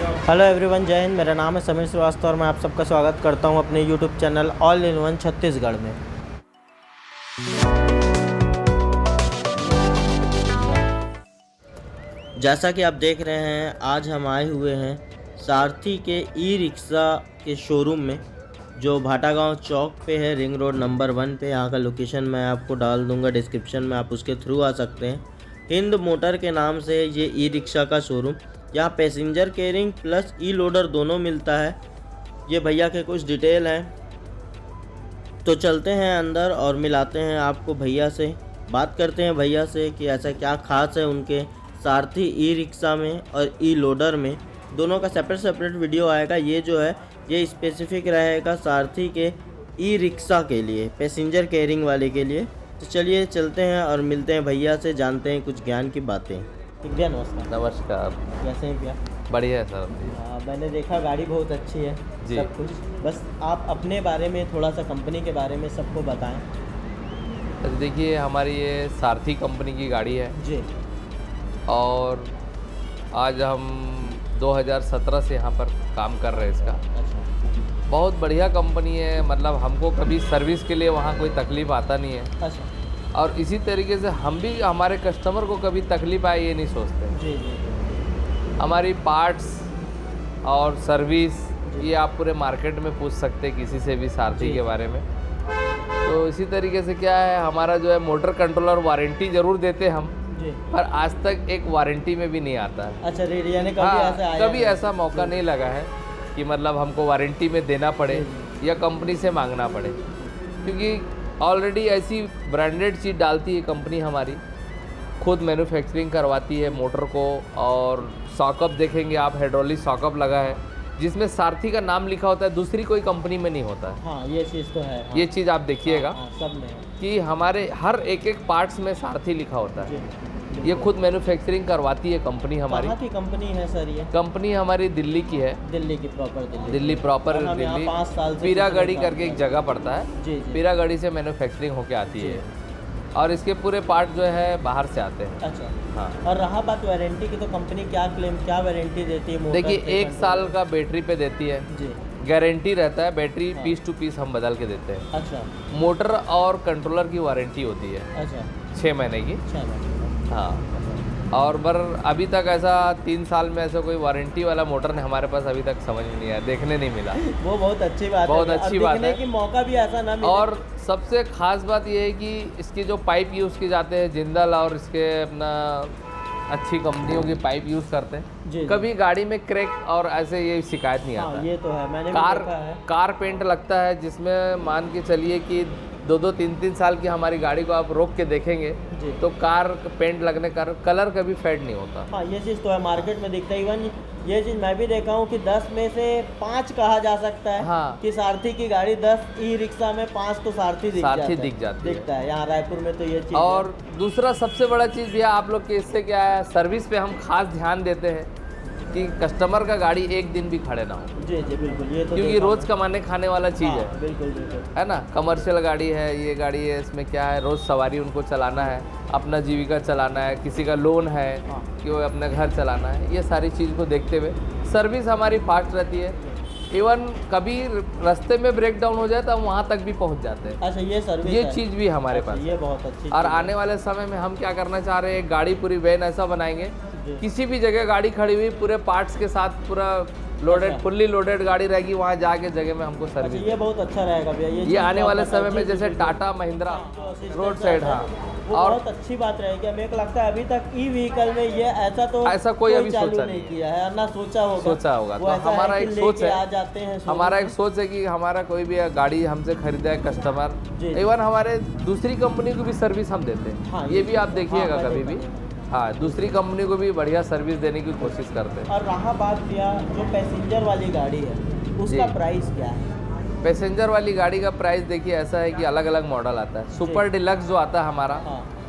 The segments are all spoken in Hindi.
हेलो एवरीवन, जय हिंद। मेरा नाम है समीर श्रीवास्तव और मैं आप सबका स्वागत करता हूं अपने YouTube channel all in one Chhattisgarh में। जैसा कि आप देख रहे हैं, आज हम आए हुए हैं सारथी के ई रिक्शा के शोरूम में, जो भाटागांव चौक पे है, रिंग रोड नंबर 1 पे। यहाँ का लोकेशन मैं आपको डाल दूंगा डिस्क्रिप्शन में, आप उसके थ्रू आ सकते हैं। हिंद मोटर के नाम से ये ई रिक्शा का शोरूम, यहाँ पैसेंजर केयरिंग प्लस ई लोडर दोनों मिलता है। ये भैया के कुछ डिटेल हैं, तो चलते हैं अंदर और मिलाते हैं आपको भैया से। बात करते हैं भैया से कि ऐसा क्या खास है उनके सारथी ई रिक्शा में और ई लोडर में। दोनों का सेपरेट वीडियो आएगा। ये जो है ये स्पेसिफिक रहेगा सारथी के ई रिक्शा के लिए, पैसेंजर केयरिंग वाले के लिए। तो चलिए चलते हैं और मिलते हैं भैया से, जानते हैं कुछ ज्ञान की बातें। भैया नमस्कार। नमस्कार। कैसे हैं भैया? बढ़िया है सर। मैंने देखा गाड़ी बहुत अच्छी है जी। सब कुछ, बस आप अपने बारे में थोड़ा सा, कंपनी के बारे में सबको बताएं। तो देखिए, हमारी ये सारथी कंपनी की गाड़ी है जी। और आज हम 2017 से यहाँ पर काम कर रहे हैं इसका। अच्छा। बहुत बढ़िया कंपनी है, मतलब हमको कभी सर्विस के लिए वहाँ कोई तकलीफ़ आता नहीं है। अच्छा। और इसी तरीके से हम भी हमारे कस्टमर को कभी तकलीफ़ आए ये नहीं सोचते। जी जी। हमारी पार्ट्स और सर्विस ये आप पूरे मार्केट में पूछ सकते हैं किसी से भी सारथी के बारे में। तो इसी तरीके से क्या है, हमारा जो है मोटर कंट्रोलर वारंटी ज़रूर देते हम, जी। पर आज तक एक वारंटी में भी नहीं आता है। अच्छा, रेडिया ने कभी ऐसा आया? कभी ऐसा मौका नहीं लगा है कि मतलब हमको वारंटी में देना पड़े या कंपनी से मांगना पड़े, क्योंकि ऑलरेडी ऐसी ब्रांडेड चीज़ डालती है कंपनी हमारी, खुद मैन्युफैक्चरिंग करवाती है मोटर को। और सॉकअप देखेंगे आप, हाइड्रोलिक सॉकअप लगा है जिसमें सारथी का नाम लिखा होता है, दूसरी कोई कंपनी में नहीं होता है। हाँ, ये चीज़ तो है। हाँ। ये चीज़ आप देखिएगा। हाँ, सब में है। कि हमारे हर एक पार्ट्स में सारथी लिखा होता है। जी। ये खुद मैन्युफैक्चरिंग करवाती है कंपनी हमारी। कहाँ की कंपनी है सर ये? कंपनी हमारी दिल्ली की है। दिल्ली की प्रॉपर? दिल्ली प्रॉपर हम यहाँ दिल्ली 5 साल से पीरागढ़ी करके एक जगह पड़ता है। जी जी। पीरागढ़ी से मैन्युफैक्चरिंग होके आती है और इसके पूरे पार्ट जो है बाहर से आते हैं। अच्छा। हाँ। और रहा बात वारंटी की, तो कंपनी क्या वारंटी देती है? देखिए, 1 साल का बैटरी पे देती है। जी। गारंटी रहता है, बैटरी हाँ। पीस टू पीस हम बदल के देते हैं। अच्छा। मोटर और कंट्रोलर की वारंटी होती है अच्छा। 6 महीने की। 6 महीने। हाँ। और पर अभी तक ऐसा 3 साल में ऐसा कोई वारंटी वाला मोटर ने हमारे पास अभी तक समझ में नहीं आया, देखने नहीं मिला। वो बहुत अच्छी बात है। बहुत अच्छी बात है कि मौका भी ऐसा ना मिले। और सबसे खास बात ये है कि इसके जो पाइप यूज़ किए जाते हैं, जिंदल और इसके अपना अच्छी कंपनियों की पाइप यूज़ करते हैं। जी। कभी गाड़ी में क्रैक और ऐसे ये शिकायत नहीं हाँ, आता। ये तो है, मैंने भी देखा है। कार पेंट लगता है जिसमें मान के चलिए कि 2-2, 3-3 साल की हमारी गाड़ी को आप रोक के देखेंगे तो कार पेंट लगने का कलर कभी फेड नहीं होता। हाँ, ये चीज़ तो है, मार्केट में दिखता है। इवन ये चीज़ मैं भी देखा हूँ कि 10 में से 5 कहा जा सकता है। हाँ। कि सारथी की गाड़ी 10 ई रिक्शा में 5 तो सारथी दिख जाती है। यहाँ रायपुर में तो ये चीज़। और दूसरा सबसे बड़ा चीज़ भैया आप लोग के इससे क्या है, सर्विस पे हम खास ध्यान देते हैं कि कस्टमर का गाड़ी एक दिन भी खड़े ना हो। जी जी बिल्कुल, ये तो क्योंकि रोज़ कमाने खाने वाला चीज़ है। बिल्कुल बिल्कुल, है ना। कमर्शियल गाड़ी है, ये गाड़ी है, इसमें क्या है, रोज़ सवारी उनको चलाना है, अपना जीविका चलाना है, किसी का लोन है कि वो अपने घर चलाना है। ये सारी चीज़ को देखते हुए सर्विस हमारी फास्ट रहती है। इवन कभी रास्ते में ब्रेक डाउन हो जाए तो हम वहाँ तक भी पहुँच जाते हैं। अच्छा, ये सर्विस ये चीज़ भी हमारे पास। ये बहुत अच्छी। और आने वाले समय में हम क्या करना चाह रहे हैं, गाड़ी पूरी वैन ऐसा बनाएंगे, किसी भी जगह गाड़ी खड़ी हुई पूरे पार्ट्स के साथ पूरा लोडेड, फुल्ली लोडेड गाड़ी रहेगी, वहाँ जाके जगह में हमको सर्विस। ये बहुत अच्छा रहेगा भैया। ये आने वाले समय में जैसे टाटा महिंद्रा रोड साइड। हाँ, और बहुत अच्छी बात रहेगी। हमें लगता है अभी तक ई व्हीकल में ये ऐसा कोई अभी चालू सोचा नहीं किया है, ना सोचा होगा। तो हमारा एक सोच है, आ जाते हैं हमारा एक सोच है कि हमारा कोई भी गाड़ी हमसे खरीदा है कस्टमर, इवन हमारे दूसरी कंपनी को भी सर्विस हम देते हैं। हाँ, ये भी आप देखिएगा कभी भी। हाँ, दूसरी कंपनी को भी बढ़िया सर्विस देने की कोशिश करते हैं। और रहा बात भैया जो पैसेंजर वाली गाड़ी है, उसका प्राइस क्या है? पैसेंजर वाली गाड़ी का प्राइस देखिए ऐसा है कि अलग अलग मॉडल आता है। सुपर डिलक्स जो आता है हमारा,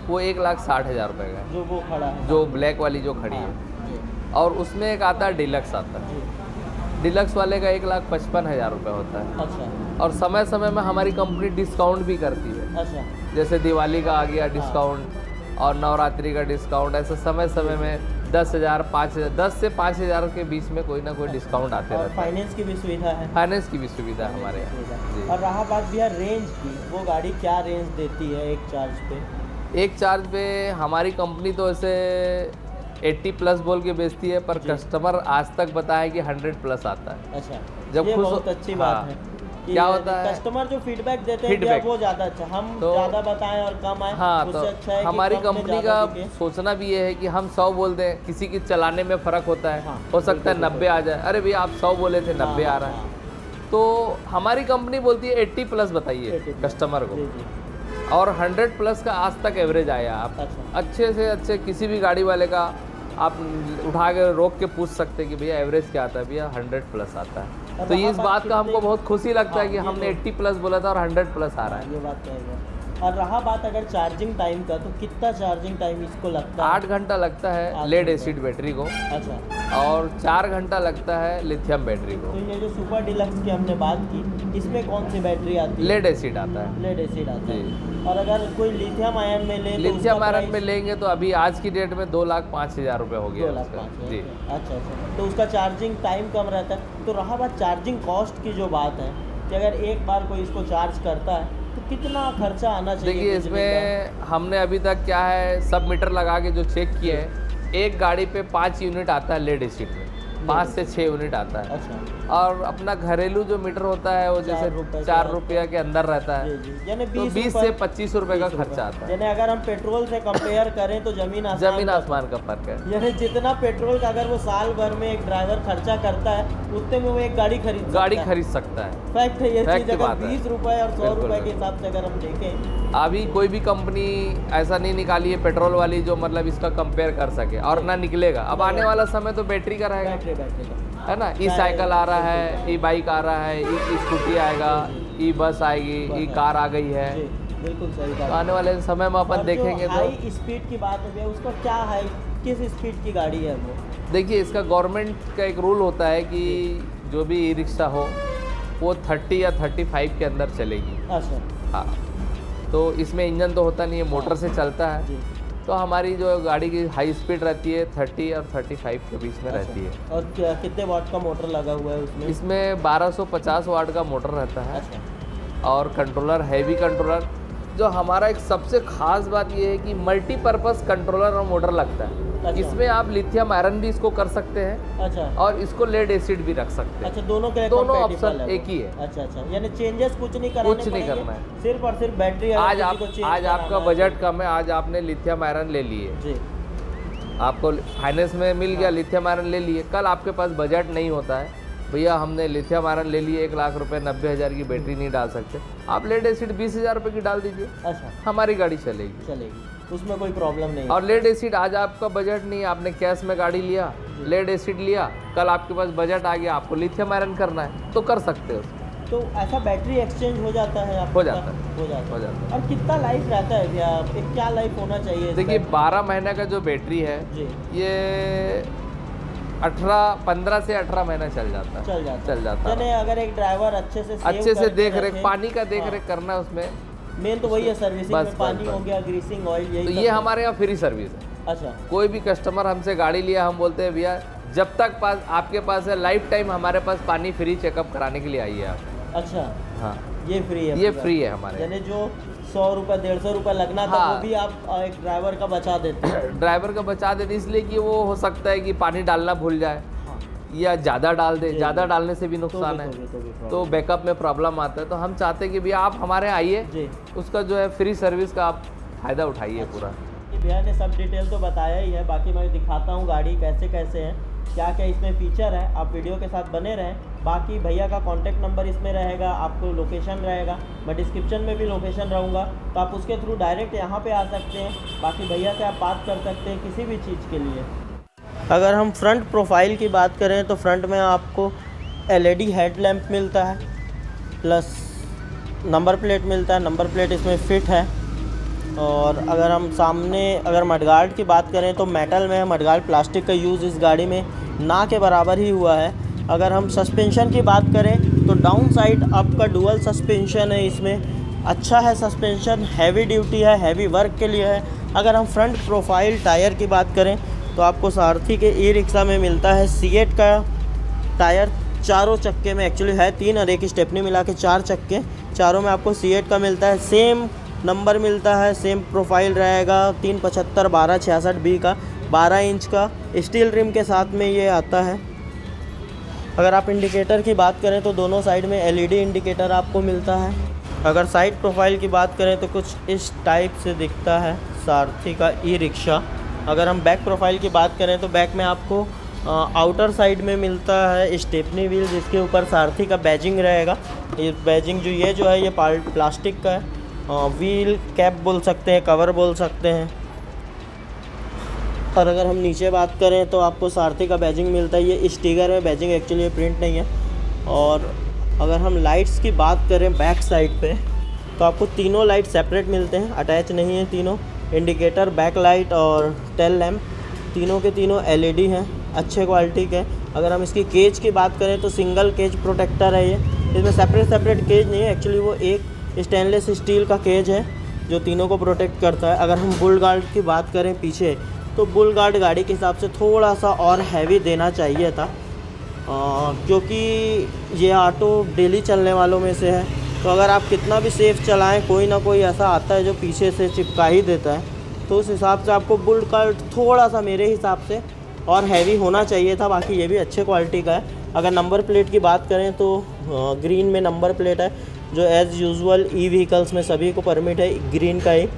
वो 1,60,000 रुपये का है, जो वो खड़ा है, जो ब्लैक वाली जो खड़ी है। और उसमें एक आता है डिलक्स आता है। डिलक्स वाले का 1,55,000 रुपये होता है। अच्छा। और समय समय में हमारी कंपनी डिस्काउंट भी करती है। अच्छा। जैसे दिवाली का आ गया डिस्काउंट और नवरात्रि का डिस्काउंट, ऐसे समय समय में 10,000 5,000 10 से 5,000 के बीच में कोई ना कोई डिस्काउंट आते और रहता है। फाइनेंस की भी सुविधा है। फाइनेंस की भी सुविधा है हमारे यहाँ जी। और रहा बात भैया रेंज की, वो गाड़ी क्या रेंज देती है एक चार्ज पे? एक चार्ज पे हमारी कंपनी तो ऐसे 80+ बोल के बेचती है, पर कस्टमर आज तक बताया कि 100+ आता है। अच्छा, जब ये खुश बहुत अच्छी बात है कि क्या होता है कस्टमर जो फीडबैक देते हैं भैया, वो ज़्यादा अच्छा, हम तो ज़्यादा बताएं और कम आए, हाँ, तो उससे अच्छा है कि हमारी कम में कंपनी ज़्यादा का बिके। सोचना भी ये है कि हम 100 बोल दें, किसी की चलाने में फ़र्क होता है। हाँ, हो सकता है बिल्कुल, 90 आ जाए, अरे भैया आप 100 बोले थे 90 आ रहा है। तो हमारी कंपनी बोलती है 80+ बताइए 80+ कस्टमर को, जी जी। और 100+ का आज तक एवरेज आया। आप अच्छा। अच्छे से अच्छे किसी भी गाड़ी वाले का आप उठा के रोक के पूछ सकते हैं कि भैया एवरेज क्या आता है, भैया 100+ आता है। तो ये इस बात का हमको बहुत खुशी लगता है कि हमने 80+ बोला था और 100+ आ रहा है। ये बात तो है। और रहा बात अगर चार्जिंग टाइम का, तो कितना चार्जिंग टाइम इसको लगता है? 8 घंटा लगता है लेड एसिड बैटरी को, अच्छा, और 4 घंटा लगता है लिथियम बैटरी को। तो ये जो सुपर डिलक्स की हमने बात की, इसमें कौन सी बैटरी आती है? लेड एसिड आता है। लेड एसिड आता है। जी। और अगर कोई लिथियम आयन में ले तो लिथियम उसका आयरन प्राइस में लेंगे तो अभी आज की डेट में 2,05,000 रुपये हो गया उसका। 2,05,000। जी। अच्छा अच्छा, तो उसका चार्जिंग टाइम कम रहता है। तो रहा बात चार्जिंग कॉस्ट की जो बात है, कि अगर एक बार कोई इसको चार्ज करता है तो कितना खर्चा आना चाहिए? देखिए इसमें हमने अभी तक क्या है, सब मीटर लगा के जो चेक किए हैं, एक गाड़ी पे 5 यूनिट आता है लेड एसिड में, 5 से 6 यूनिट आता है। अच्छा, और अपना घरेलू जो मीटर होता है वो जैसे 4 रुपया के अंदर रहता है, जी जी, यानी तो 20 से 25 रुपये का खर्चा आता है। यानी अगर हम पेट्रोल से कंपेयर करें तो जमीन आसमान का फर्क है। यानी जितना पेट्रोल का अगर वो साल भर में एक ड्राइवर खर्चा करता है, उतने में वो एक गाड़ी खरीद सकता है। फैक्ट है ये फैक्ट चीज़। की अगर बात है। 20 रुपये और 100 बिल्कुल, रुपये के हिसाब से अगर हम देखें, अभी कोई भी कंपनी ऐसा नहीं निकाली है पेट्रोल वाली जो मतलब इसका कंपेयर कर सके, और ना निकलेगा। अब आने वाला समय तो बैटरी का रहेगा, बैटरी का है ना। ई साइकिल आ रहा है, ई बाइक आ रहा है, ई स्कूटी आएगा, ई बस आएगी, ई कार आ गई है। जी, बिल्कुल सही बात। तो आने वाले समय में अपन देखेंगे तो हाई स्पीड की बात है, उसका क्या है, किस स्पीड की गाड़ी है वो? देखिए इसका गवर्नमेंट का एक रूल होता है कि जो भी ई रिक्शा हो वो 30 या 35 के अंदर चलेगी। अच्छा, हाँ, तो इसमें इंजन तो होता नहीं है, मोटर से चलता है। जी। तो हमारी जो गाड़ी की हाई स्पीड रहती है 30 और 35 के बीच में रहती है। और कितने वाट का मोटर लगा हुआ है उसमें? इसमें 1250 वाट का मोटर रहता है। अच्छा, और कंट्रोलर हैवी कंट्रोलर, जो हमारा एक सबसे खास बात ये है कि मल्टीपर्पज़ कंट्रोलर और मोटर लगता है। अच्छा। इसमें आप लिथियम आयरन भी इसको कर सकते हैं, अच्छा, और इसको लेड एसिड भी रख सकते हैं। अच्छा, दोनों के लिए दोनों compatible ऑप्शन है वो। एक ही है। अच्छा अच्छा, यानी चेंजेस कुछ नहीं कराने कुछ नहीं पड़ेंगे, करना है। सिर्फ और सिर्फ बैटरी आज आपका बजट कम है, आज आपने लिथियम आयरन ले लिए, जी, आपको फाइनेंस में मिल गया, लिथियम आयरन ले लिए। कल आपके पास बजट नहीं होता है, भैया हमने लिथियम आयरन ले लिए, 1 लाख रुपए 90,000 की बैटरी नहीं डाल सकते, आप लेड एसिड 20,000 रुपये की डाल दीजिए, अच्छा, हमारी गाड़ी चलेगी। चलेगी, उसमें कोई प्रॉब्लम नहीं। और लेड एसिड आज आपका बजट नहीं है, आपने कैश में गाड़ी लिया, लेड एसिड लिया, कल आपके पास बजट आ गया, आपको लिथियम आयरन करना है तो कर सकते हो। तो ऐसा बैटरी एक्सचेंज हो जाता है आपका? हो जाता है। हो जाता हो जाता है। और कितना लाइफ रहता है भैया, एक क्या लाइफ होना चाहिए? देखिए 12 महीने का जो बैटरी है जी, ये 15 से 18 महीना चल जाता है। चल जाता यानी है। अगर एक ड्राइवर अच्छे से देख रेख, पानी का देख रेख करना है उसमें, मेन तो वही है, सर्विसिंग बस, में पानी बस, हो गया, ग्रीसिंग ऑयल, यही तो सब ये है। हमारे यहाँ फ्री सर्विस है। अच्छा, कोई भी कस्टमर हमसे गाड़ी लिया, हम बोलते हैं भैया जब तक आपके पास है लाइफ टाइम हमारे पास पानी फ्री चेकअप कराने के लिए आइए आप। अच्छा, हाँ, ये फ्री है? ये फ्री है हमारे। यानी जो 100 रुपये 150 रुपये लगना था, हाँ। वो भी आप एक ड्राइवर का बचा देते हैं। ड्राइवर का बचा देते इसलिए कि वो हो सकता है कि पानी डालना भूल जाए, हाँ, या ज़्यादा डाल दे, जी, ज़्यादा जी। डालने से भी नुकसान है, तो बैकअप में प्रॉब्लम आता है। तो हम चाहते हैं कि भैया आप हमारे आइए, जी। उसका जो है फ्री सर्विस का आप फ़ायदा उठाइए पूरा। ये भैया ने सब डिटेल तो बताया ही है, बाकी मैं दिखाता हूँ गाड़ी कैसे कैसे है, क्या क्या इसमें फ़ीचर है। आप वीडियो के साथ बने रहें। बाकी भैया का कॉन्टैक्ट नंबर इसमें रहेगा, आपको लोकेशन रहेगा, मैं डिस्क्रिप्शन में भी लोकेशन रहूँगा, तो आप उसके थ्रू डायरेक्ट यहाँ पे आ सकते हैं। बाकी भैया से आप बात कर सकते हैं किसी भी चीज़ के लिए। अगर हम फ्रंट प्रोफाइल की बात करें तो फ्रंट में आपको LED हेडलैम्प मिलता है, प्लस नंबर प्लेट मिलता है, नंबर प्लेट इसमें फिट है। और अगर हम सामने अगर मडगार्ड की बात करें तो मेटल में है, मडगार्ड प्लास्टिक का यूज़ इस गाड़ी में ना के बराबर ही हुआ है। अगर हम सस्पेंशन की बात करें तो डाउन साइड आपका डुअल सस्पेंशन है, इसमें अच्छा है सस्पेंशन, हैवी ड्यूटी है, हैवी वर्क के लिए है। अगर हम फ्रंट प्रोफाइल टायर की बात करें तो आपको सारथी के ई रिक्शा में मिलता है सीएट का टायर चारों चक्के में, एक्चुअली है 3 और एक स्टेपनी मिला के 4 चक्के, चारों में आपको सीएट का मिलता है। सेम नंबर मिलता है, सेम प्रोफाइल रहेगा, 375 12 66 बी का 12 इंच का स्टील रिम के साथ में ये आता है। अगर आप इंडिकेटर की बात करें तो दोनों साइड में एलईडी इंडिकेटर आपको मिलता है। अगर साइड प्रोफाइल की बात करें तो कुछ इस टाइप से दिखता है सारथी का ई रिक्शा। अगर हम बैक प्रोफाइल की बात करें तो बैक में आपको आउटर साइड में मिलता है स्टेपनी व्हील, जिसके ऊपर सारथी का बैजिंग रहेगा। ये बैजिंग जो है ये प्लास्टिक का है। व्हील कैप बोल सकते हैं, कवर बोल सकते हैं। और अगर हम नीचे बात करें तो आपको सारथी का बैजिंग मिलता है, ये स्टिकर है, बैजिंग एक्चुअली प्रिंट नहीं है। और अगर हम लाइट्स की बात करें बैक साइड पे तो आपको तीनों लाइट सेपरेट मिलते हैं, अटैच नहीं है तीनों। इंडिकेटर, बैक लाइट और टेल लैम्प तीनों के तीनों एलईडी हैं, अच्छे क्वालिटी के। अगर हम इसकी केज की बात करें तो सिंगल केज प्रोटेक्टर है ये, इसमें सेपरेट केज नहीं है, एक्चुअली वो एक स्टेनलेस स्टील का केज है जो तीनों को प्रोटेक्ट करता है। अगर हम बुल गार्ड की बात करें पीछे तो बुल गार्ड गाड़ी के हिसाब से थोड़ा सा और हैवी देना चाहिए था, क्योंकि ये ऑटो डेली चलने वालों में से है। तो अगर आप कितना भी सेफ चलाएं, कोई ना कोई ऐसा आता है जो पीछे से चिपका ही देता है। तो उस हिसाब से आपको बुल गार्ड थोड़ा सा मेरे हिसाब से और हैवी होना चाहिए था। बाकी ये भी अच्छे क्वालिटी का है। अगर नंबर प्लेट की बात करें तो ग्रीन में नंबर प्लेट है, जो एज़ यूजुअल ई व्हीकल्स में सभी को परमिट है ग्रीन का ही।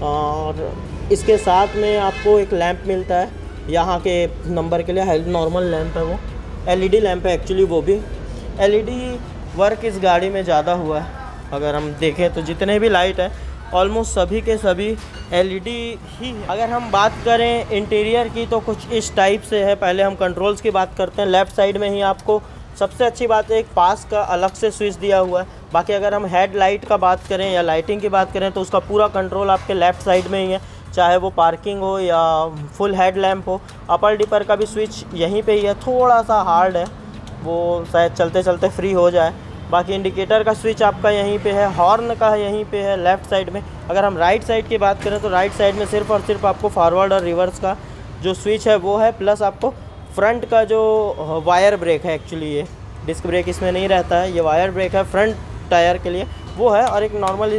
और इसके साथ में आपको एक लैंप मिलता है यहाँ के नंबर के लिए, नॉर्मल लैंप है वो, एलईडी लैंप है एक्चुअली। वो भी एलईडी वर्क इस गाड़ी में ज़्यादा हुआ है। अगर हम देखें तो जितने भी लाइट है ऑलमोस्ट सभी के सभी एलईडी ही है। अगर हम बात करें इंटीरियर की तो कुछ इस टाइप से है। पहले हम कंट्रोल्स की बात करते हैं। लेफ़्ट साइड में ही आपको सबसे अच्छी बात है एक पास का अलग से स्विच दिया हुआ है। बाकी अगर हम हेड लाइट का बात करें या लाइटिंग की बात करें तो उसका पूरा कंट्रोल आपके लेफ़्ट साइड में ही है, चाहे वो पार्किंग हो या फुल हेड लैम्प हो। अपर डिपर का भी स्विच यहीं पे ही है, थोड़ा सा हार्ड है, वो शायद चलते चलते फ्री हो जाए। बाकी इंडिकेटर का स्विच आपका यहीं पे है, हॉर्न का यहीं पे है लेफ़्ट साइड में। अगर हम राइट साइड की बात करें तो राइट साइड में सिर्फ और सिर्फ आपको फॉरवर्ड और रिवर्स का जो स्विच है वो है, प्लस आपको फ्रंट का जो वायर ब्रेक है, एक्चुअली ये डिस्क ब्रेक इसमें नहीं रहता है, ये वायर ब्रेक है फ्रंट टायर के लिए वो है, और एक नॉर्मल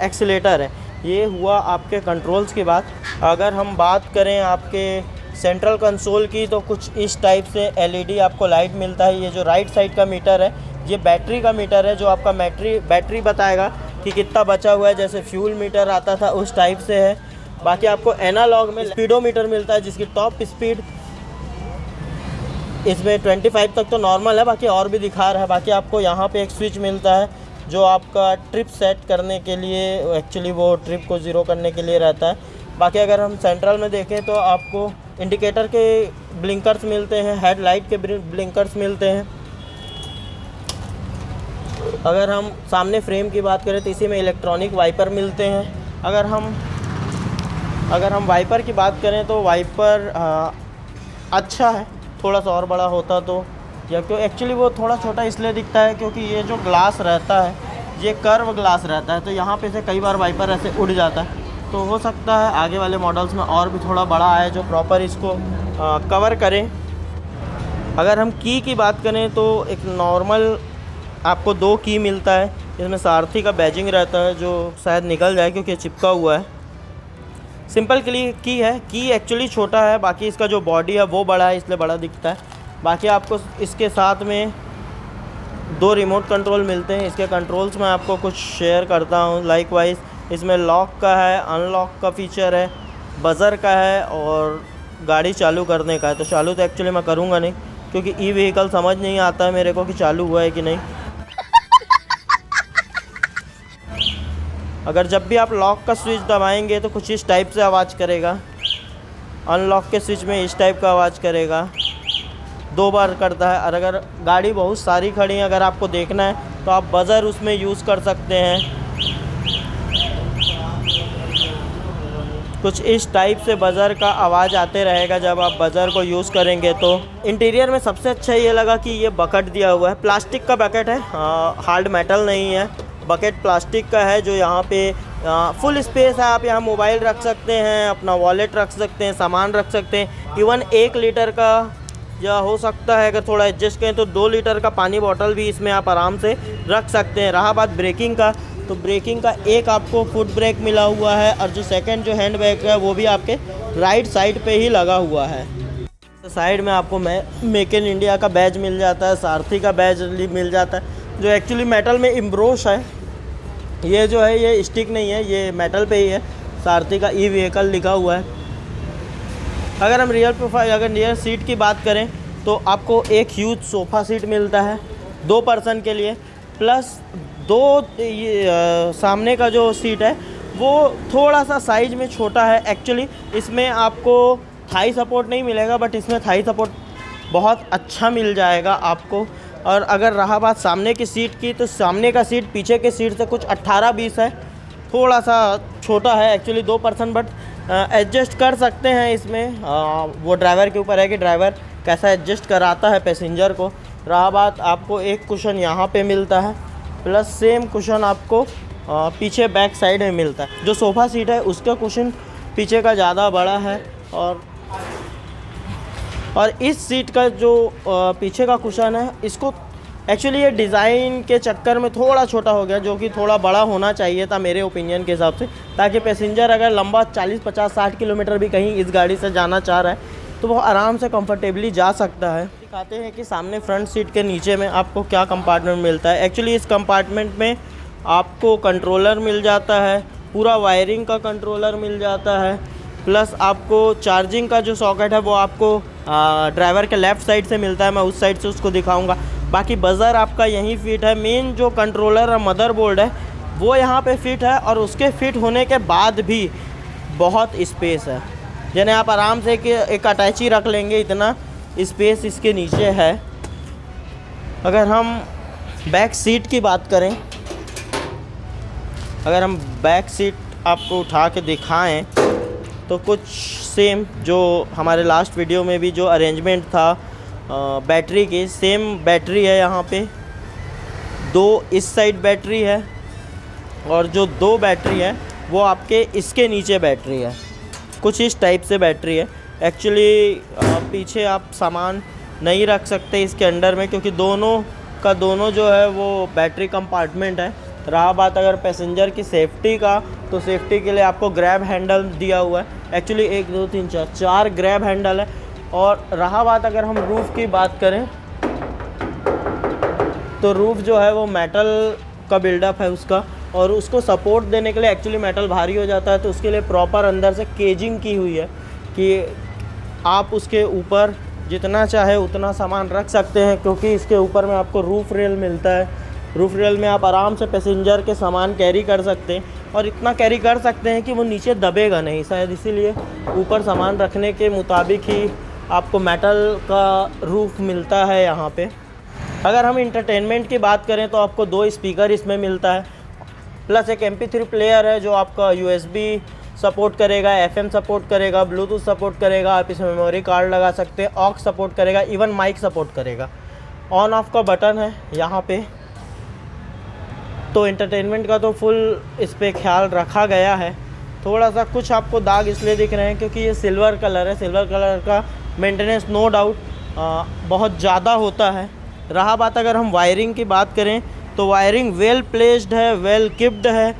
एक्सीलेटर है। ये हुआ आपके कंट्रोल्स की बात। अगर हम बात करें आपके सेंट्रल कंसोल की तो कुछ इस टाइप से एलईडी आपको लाइट मिलता है। ये जो राइट साइड का मीटर है ये बैटरी का मीटर है, जो आपका बैटरी बताएगा कि कितना बचा हुआ है, जैसे फ्यूल मीटर आता था उस टाइप से है। बाकी आपको एनालॉग में स्पीडोमीटर मिलता है जिसकी टॉप स्पीड इसमें 25 तक तो नॉर्मल है, बाकी और भी दिखा रहा है। बाकी आपको यहाँ पे एक स्विच मिलता है जो आपका ट्रिप सेट करने के लिए, एक्चुअली वो ट्रिप को ज़ीरो करने के लिए रहता है। बाकी अगर हम सेंट्रल में देखें तो आपको इंडिकेटर के ब्लिंकर्स मिलते हैं, हेडलाइट के ब्लिंकर्स मिलते हैं। अगर हम सामने फ्रेम की बात करें तो इसी में इलेक्ट्रॉनिक वाइपर मिलते हैं। अगर हम वाइपर की बात करें तो वाइपर अच्छा है, थोड़ा सा और बड़ा होता तो, या क्यों एक्चुअली वो थोड़ा छोटा इसलिए दिखता है क्योंकि ये जो ग्लास रहता है ये कर्व ग्लास रहता है, तो यहाँ पे से कई बार वाइपर ऐसे उड़ जाता है। तो हो सकता है आगे वाले मॉडल्स में और भी थोड़ा बड़ा आए जो प्रॉपर इसको कवर करें। अगर हम की बात करें तो एक नॉर्मल आपको 2 की मिलता है, इसमें सारथी का बैजिंग रहता है जो शायद निकल जाए क्योंकि चिपका हुआ है। सिंपल के लिए की है, की एक्चुअली छोटा है, बाकी इसका जो बॉडी है वो बड़ा है इसलिए बड़ा दिखता है। बाकी आपको इसके साथ में 2 रिमोट कंट्रोल मिलते हैं। इसके कंट्रोल्स मैं आपको कुछ शेयर करता हूँ। लाइकवाइज इसमें लॉक का है, अनलॉक का फीचर है, बज़र का है और गाड़ी चालू करने का है। तो चालू तो एक्चुअली मैं करूँगा नहीं क्योंकि ई व्हीकल समझ नहीं आता है मेरे को कि चालू हुआ है कि नहीं। अगर जब भी आप लॉक का स्विच दबाएंगे तो कुछ इस टाइप से आवाज़ करेगा, अनलॉक के स्विच में इस टाइप का आवाज़ करेगा, 2 बार करता है। और अगर गाड़ी बहुत सारी खड़ी है, अगर आपको देखना है तो आप बज़र उसमें यूज़ कर सकते हैं। कुछ इस टाइप से बज़र का आवाज़ आते रहेगा जब आप बज़र को यूज़ करेंगे। तो इंटीरियर में सबसे अच्छा ये लगा कि ये बकेट दिया हुआ है, प्लास्टिक का बकेट है, हार्ड मेटल नहीं है। बकेट प्लास्टिक का है जो यहाँ पे फुल स्पेस है। आप यहाँ मोबाइल रख सकते हैं, अपना वॉलेट रख सकते हैं, सामान रख सकते हैं। इवन 1 लीटर का या हो सकता है अगर थोड़ा एडजस्ट करें तो 2 लीटर का पानी बॉटल भी इसमें आप आराम से रख सकते हैं। रहा बात ब्रेकिंग का, तो ब्रेकिंग का एक आपको फुट ब्रेक मिला हुआ है और जो सेकंड जो हैंड ब्रेक है वो भी आपके राइट साइड पे ही लगा हुआ है। तो साइड में आपको मेक इन इंडिया का बैज मिल जाता है, सारथी का बैज मिल जाता है जो एक्चुअली मेटल में एम्ब्रोश है। ये जो है ये स्टिक नहीं है, ये मेटल पे ही है। सारथी का ई व्हीकल लिखा हुआ है। अगर हम रियर प्रोफाइल अगर रियर सीट की बात करें तो आपको एक ह्यूज सोफ़ा सीट मिलता है 2 पर्सन के लिए, प्लस 2 सामने का जो सीट है वो थोड़ा सा साइज में छोटा है। एक्चुअली इसमें आपको थाई सपोर्ट नहीं मिलेगा, बट इसमें थाई सपोर्ट बहुत अच्छा मिल जाएगा आपको। और अगर रहा बात सामने की सीट की, तो सामने का सीट पीछे के सीट से कुछ 18-20 है, थोड़ा सा छोटा है एक्चुअली 2 पर्सन, बट एडजस्ट कर सकते हैं इसमें। वो ड्राइवर के ऊपर है कि ड्राइवर कैसा एडजस्ट कराता है पैसेंजर को। रहा बात आपको एक कुशन यहाँ पे मिलता है, प्लस सेम कुशन आपको पीछे बैक साइड में मिलता है। जो सोफ़ा सीट है उसका कुशन पीछे का ज़्यादा बड़ा है और इस सीट का जो पीछे का कुशन है इसको एक्चुअली ये डिज़ाइन के चक्कर में थोड़ा छोटा हो गया, जो कि थोड़ा बड़ा होना चाहिए था मेरे ओपिनियन के हिसाब से, ताकि पैसेंजर अगर लंबा 40, 50, 60 किलोमीटर भी कहीं इस गाड़ी से जाना चाह रहा है तो वो आराम से कंफर्टेबली जा सकता है। दिखाते हैं कि सामने फ्रंट सीट के नीचे में आपको क्या कंपार्टमेंट मिलता है। एक्चुअली इस कंपार्टमेंट में आपको कंट्रोलर मिल जाता है, पूरा वायरिंग का कंट्रोलर मिल जाता है, प्लस आपको चार्जिंग का जो सॉकेट है वो आपको ड्राइवर के लेफ़्ट साइड से मिलता है। मैं उस साइड से उसको दिखाऊंगा। बाकी बज़र आपका यहीं फिट है। मेन जो कंट्रोलर और मदरबोर्ड है वो यहाँ पे फिट है, और उसके फिट होने के बाद भी बहुत स्पेस है, यानी आप आराम से एक अटैची रख लेंगे, इतना स्पेस इसके नीचे है। अगर हम बैक सीट की बात करें, अगर हम बैक सीट आपको उठा के दिखाएं तो कुछ सेम जो हमारे लास्ट वीडियो में भी जो अरेंजमेंट था बैटरी की, सेम बैटरी है यहाँ पे। 2 इस साइड बैटरी है और जो 2 बैटरी है वो आपके इसके नीचे बैटरी है। कुछ इस टाइप से बैटरी है। एक्चुअली पीछे आप सामान नहीं रख सकते इसके अंडर में, क्योंकि दोनों जो है वो बैटरी कंपार्टमेंट है। रहा बात अगर पैसेंजर की सेफ्टी का, तो सेफ्टी के लिए आपको ग्रैब हैंडल दिया हुआ है। एक्चुअली 1 2 3 4 ग्रैब हैंडल है। और रहा बात अगर हम रूफ़ की बात करें तो रूफ़ जो है वो मेटल का बिल्डअप है उसका, और उसको सपोर्ट देने के लिए एक्चुअली मेटल भारी हो जाता है, तो उसके लिए प्रॉपर अंदर से केजिंग की हुई है कि आप उसके ऊपर जितना चाहे उतना सामान रख सकते हैं, क्योंकि इसके ऊपर में आपको रूफ़ रेल मिलता है। रूफ़ रेल में आप आराम से पैसेंजर के सामान कैरी कर सकते हैं, और इतना कैरी कर सकते हैं कि वो नीचे दबेगा नहीं, शायद इसीलिए ऊपर सामान रखने के मुताबिक ही आपको मेटल का रूफ़ मिलता है यहाँ पे। अगर हम इंटरटेनमेंट की बात करें तो आपको 2 स्पीकर इसमें मिलता है, प्लस एक MP3 प्लेयर है जो आपका USB सपोर्ट करेगा, FM सपोर्ट करेगा, ब्लूटूथ सपोर्ट करेगा, आप इसमें मेमोरी कार्ड लगा सकते हैं, ऑक्स सपोर्ट करेगा, इवन माइक सपोर्ट करेगा। ऑन ऑफ का बटन है यहाँ पे। तो इंटरटेनमेंट का तो फुल इस पर ख्याल रखा गया है। थोड़ा सा कुछ आपको दाग इसलिए दिख रहे हैं क्योंकि ये सिल्वर कलर है। सिल्वर कलर का मेंटेनेंस नो डाउट बहुत ज़्यादा होता है। रहा बात अगर हम वायरिंग की बात करें तो वायरिंग वेल प्लेस्ड है, वेल किप्ड है।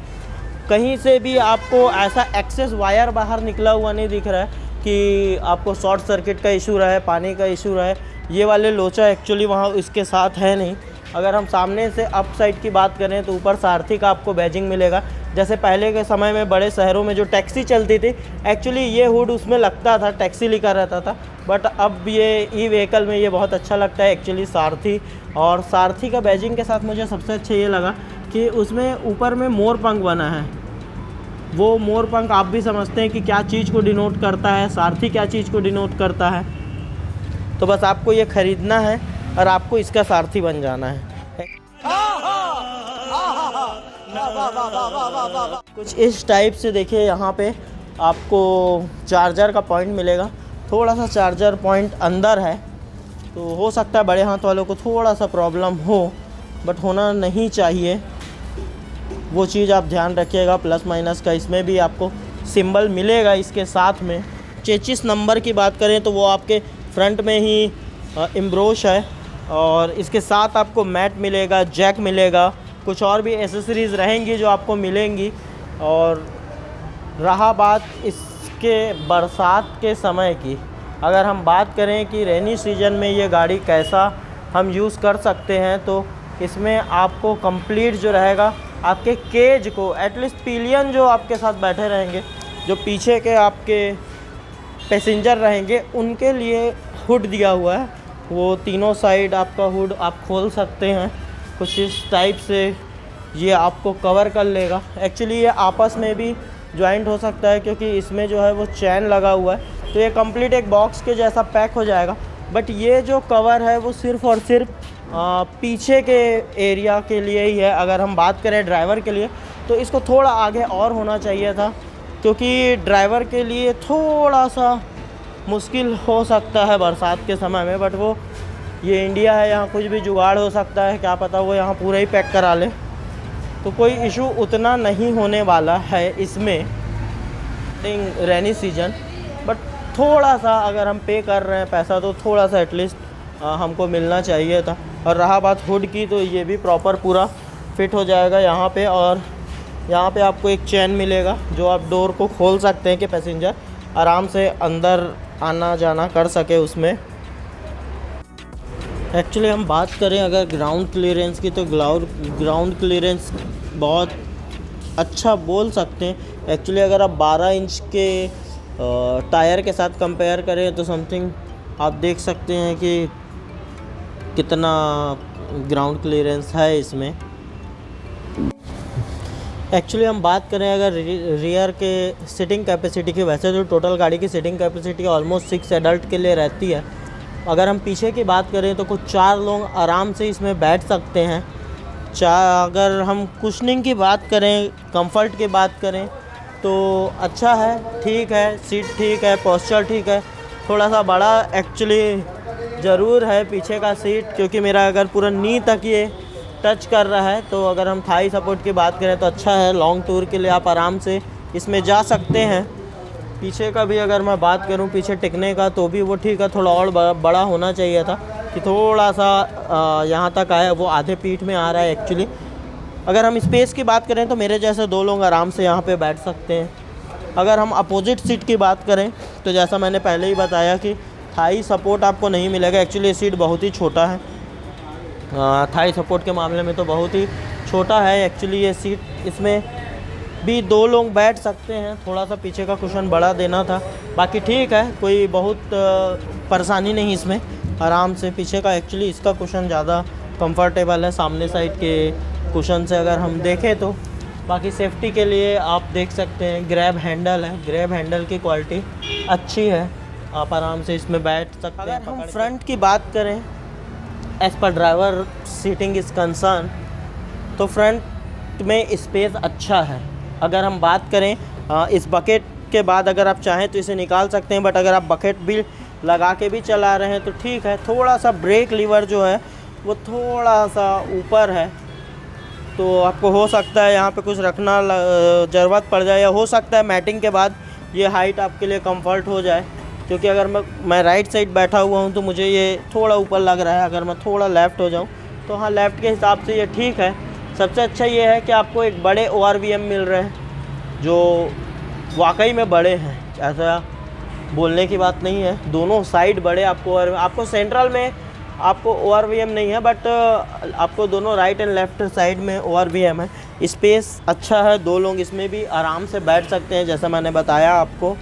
कहीं से भी आपको ऐसा एक्सेस वायर बाहर निकला हुआ नहीं दिख रहा है कि आपको शॉर्ट सर्किट का इशू रहा है, पानी का इशू रहा है। ये वाले लोचा एक्चुअली वहाँ इसके साथ है नहीं। अगर हम सामने से अप साइड की बात करें तो ऊपर सारथी का आपको बैजिंग मिलेगा। जैसे पहले के समय में बड़े शहरों में जो टैक्सी चलती थी, एक्चुअली ये हुड उसमें लगता था, टैक्सी लिखा रहता था, बट अब ये ई व्हीकल में ये बहुत अच्छा लगता है एक्चुअली सारथी। और सारथी का बैजिंग के साथ मुझे सबसे अच्छा ये लगा कि उसमें ऊपर में मोर पंख बना है। वो मोर पंख आप भी समझते हैं कि क्या चीज़ को डिनोट करता है, सारथी क्या चीज़ को डिनोट करता है। तो बस आपको ये ख़रीदना है और आपको इसका सारथी बन जाना है। कुछ इस टाइप से देखिए, यहाँ पे आपको चार्जर का पॉइंट मिलेगा। थोड़ा सा चार्जर पॉइंट अंदर है, तो हो सकता है बड़े हाथ वालों को थोड़ा सा प्रॉब्लम हो, बट होना नहीं चाहिए। वो चीज़ आप ध्यान रखिएगा। प्लस माइनस का इसमें भी आपको सिंबल मिलेगा इसके साथ में। चेचिस नंबर की बात करें तो वो आपके फ्रंट में ही एम्ब्रोश है, और इसके साथ आपको मैट मिलेगा, जैक मिलेगा, कुछ और भी एसेसरीज़ रहेंगी जो आपको मिलेंगी। और रहा बात इसके बरसात के समय की, अगर हम बात करें कि रेनी सीजन में ये गाड़ी कैसा हम यूज़ कर सकते हैं, तो इसमें आपको कंप्लीट जो रहेगा आपके केज को, एटलीस्ट पिलियन जो आपके साथ बैठे रहेंगे, जो पीछे के आपके पैसेंजर रहेंगे, उनके लिए हुड दिया हुआ है। वो तीनों साइड आपका हुड आप खोल सकते हैं, कुछ इस टाइप से ये आपको कवर कर लेगा। एक्चुअली ये आपस में भी जॉइंट हो सकता है क्योंकि इसमें जो है वो चैन लगा हुआ है, तो ये कंप्लीट एक बॉक्स के जैसा पैक हो जाएगा। बट ये जो कवर है वो सिर्फ़ और सिर्फ पीछे के एरिया के लिए ही है। अगर हम बात करें ड्राइवर के लिए तो इसको थोड़ा आगे और होना चाहिए था, क्योंकि ड्राइवर के लिए थोड़ा सा मुश्किल हो सकता है बरसात के समय में। बट वो ये इंडिया है, यहाँ कुछ भी जुगाड़ हो सकता है, क्या पता वो यहाँ पूरा ही पैक करा ले, तो कोई इशू उतना नहीं होने वाला है इसमें रेनी सीजन। बट थोड़ा सा अगर हम पे कर रहे हैं पैसा तो थोड़ा सा एटलीस्ट हमको मिलना चाहिए था। और रहा बात हुड की, तो ये भी प्रॉपर पूरा फिट हो जाएगा यहाँ पे, और यहाँ पे आपको एक चेन मिलेगा जो आप डोर को खोल सकते हैं कि पैसेंजर आराम से अंदर आना जाना कर सके उसमें। एक्चुअली हम बात करें अगर ग्राउंड क्लियरेंस की, तो ग्राउंड क्लियरेंस बहुत अच्छा बोल सकते हैं। एक्चुअली अगर आप 12 इंच के टायर के साथ कंपेयर करें तो समथिंग आप देख सकते हैं कि कितना ग्राउंड क्लियरेंस है इसमें। एक्चुअली हम बात करें अगर रियर के सीटिंग कैपेसिटी की, वैसे तो टोटल गाड़ी की सीटिंग कैपेसिटी ऑलमोस्ट 6 एडल्ट के लिए रहती है। अगर हम पीछे की बात करें तो कुछ 4 लोग आराम से इसमें बैठ सकते हैं। अगर हम कुशनिंग की बात करें, कंफर्ट की बात करें तो अच्छा है, ठीक है, सीट ठीक है, पोस्चर ठीक है। थोड़ा सा बड़ा एक्चुअली ज़रूर है पीछे का सीट, क्योंकि मेरा अगर पूरा नी तक ये टच कर रहा है। तो अगर हम थाई सपोर्ट की बात करें तो अच्छा है, लॉन्ग टूर के लिए आप आराम से इसमें जा सकते हैं। पीछे का भी अगर मैं बात करूं, पीछे टिकने का, तो भी वो ठीक है, थोड़ा और बड़ा होना चाहिए था कि थोड़ा सा यहाँ तक आया, वो आधे पीठ में आ रहा है एक्चुअली। अगर हम स्पेस की बात करें तो मेरे जैसे 2 लोग आराम से यहाँ पे बैठ सकते हैं। अगर हम अपोजिट सीट की बात करें तो जैसा मैंने पहले ही बताया कि थाई सपोर्ट आपको नहीं मिलेगा। एक्चुअली ये सीट बहुत ही छोटा है, थाई सपोर्ट के मामले में तो बहुत ही छोटा है एक्चुअली ये सीट। इसमें भी 2 लोग बैठ सकते हैं, थोड़ा सा पीछे का कुशन बड़ा देना था, बाकी ठीक है, कोई बहुत परेशानी नहीं इसमें, आराम से पीछे का एक्चुअली इसका कुशन ज़्यादा कंफर्टेबल है सामने साइड के कुशन से अगर हम देखें तो। बाकी सेफ्टी के लिए आप देख सकते हैं ग्रैब हैंडल है, ग्रैब हैंडल की क्वालिटी अच्छी है, आप आराम से इसमें बैठ सकते हैं। अगर हम फ्रंट की बात करें as per driver seating is concern, तो फ्रंट में स्पेस अच्छा है। अगर हम बात करें इस बकेट के बाद अगर आप चाहें तो इसे निकाल सकते हैं, बट अगर आप बकेट भी लगा के भी चला रहे हैं तो ठीक है। थोड़ा सा ब्रेक लीवर जो है वो थोड़ा सा ऊपर है, तो आपको हो सकता है यहाँ पे कुछ रखना ज़रूरत पड़ जाए, या हो सकता है मैटिंग के बाद ये हाइट आपके लिए कंफर्ट हो जाए। क्योंकि अगर मैं राइट साइड बैठा हुआ हूँ तो मुझे ये थोड़ा ऊपर लग रहा है, अगर मैं थोड़ा लेफ़्ट हो जाऊँ तो हाँ, लेफ़्ट के हिसाब से ये ठीक है। सबसे अच्छा ये है कि आपको एक बड़े ORVM मिल रहे हैं जो वाकई में बड़े हैं, ऐसा बोलने की बात नहीं है, दोनों साइड बड़े आपको सेंट्रल में आपको ORVM नहीं है, बट आपको दोनों राइट एंड लेफ़्ट साइड में ORVM है। स्पेस अच्छा है, 2 लोग इसमें भी आराम से बैठ सकते हैं जैसा मैंने बताया आपको।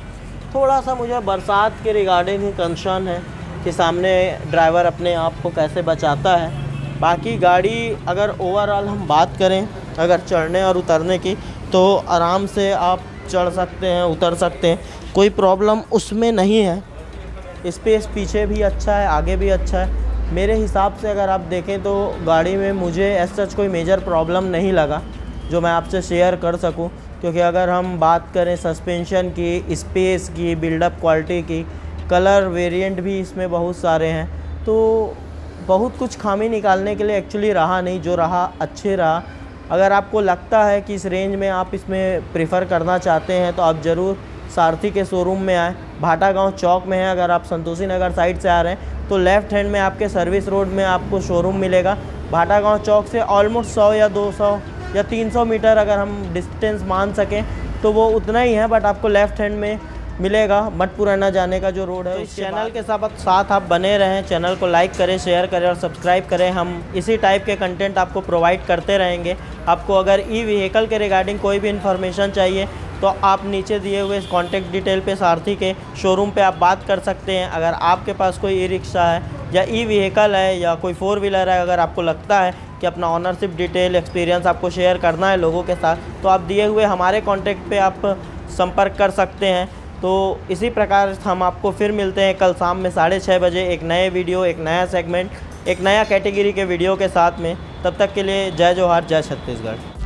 थोड़ा सा मुझे बरसात के रिगार्डिंग ही कंसर्न है कि सामने ड्राइवर अपने आप को कैसे बचाता है। बाकी गाड़ी अगर ओवरऑल हम बात करें अगर चढ़ने और उतरने की, तो आराम से आप चढ़ सकते हैं, उतर सकते हैं, कोई प्रॉब्लम उसमें नहीं है। स्पेस पीछे भी अच्छा है, आगे भी अच्छा है। मेरे हिसाब से अगर आप देखें तो गाड़ी में मुझे एज सच कोई मेजर प्रॉब्लम नहीं लगा जो मैं आपसे शेयर कर सकूं। क्योंकि अगर हम बात करें सस्पेंशन की, स्पेस की, बिल्डअप क्वालिटी की, कलर वेरिएंट भी इसमें बहुत सारे हैं, तो बहुत कुछ खामी निकालने के लिए एक्चुअली रहा नहीं, जो रहा अच्छे रहा। अगर आपको लगता है कि इस रेंज में आप इसमें प्रेफर करना चाहते हैं तो आप ज़रूर सारथी के शोरूम में आएँ। भाटा गाँव चौक में है। अगर आप संतोषी नगर साइड से आ रहे हैं तो लेफ़्ट हैंड में आपके सर्विस रोड में आपको शोरूम मिलेगा। भाटा गाँव चौक से ऑलमोस्ट 100 या 200 या 300 मीटर अगर हम डिस्टेंस मान सकें तो वो उतना ही है, बट आपको लेफ़्ट हैंड में मिलेगा। मठपुराना जाने का जो रोड है। तो इस चैनल के साथ आप बने रहें। चैनल को लाइक करें, शेयर करें और सब्सक्राइब करें। हम इसी टाइप के कंटेंट आपको प्रोवाइड करते रहेंगे। आपको अगर ई व्हीकल के रिगार्डिंग कोई भी इन्फॉर्मेशन चाहिए तो आप नीचे दिए हुए इस कॉन्टैक्ट डिटेल पे सारथी के शोरूम पे आप बात कर सकते हैं। अगर आपके पास कोई ई रिक्शा है या ई व्हीकल है या कोई 4 व्हीलर है, अगर आपको लगता है कि अपना ऑनरशिप डिटेल एक्सपीरियंस आपको शेयर करना है लोगों के साथ, तो आप दिए हुए हमारे कॉन्टैक्ट पे आप संपर्क कर सकते हैं। तो इसी प्रकार हम आपको फिर मिलते हैं कल शाम में 6:30 बजे एक नए वीडियो, एक नया सेगमेंट, एक नया कैटेगरी के वीडियो के साथ में। तब तक के लिए जय जोहार, जय छत्तीसगढ़।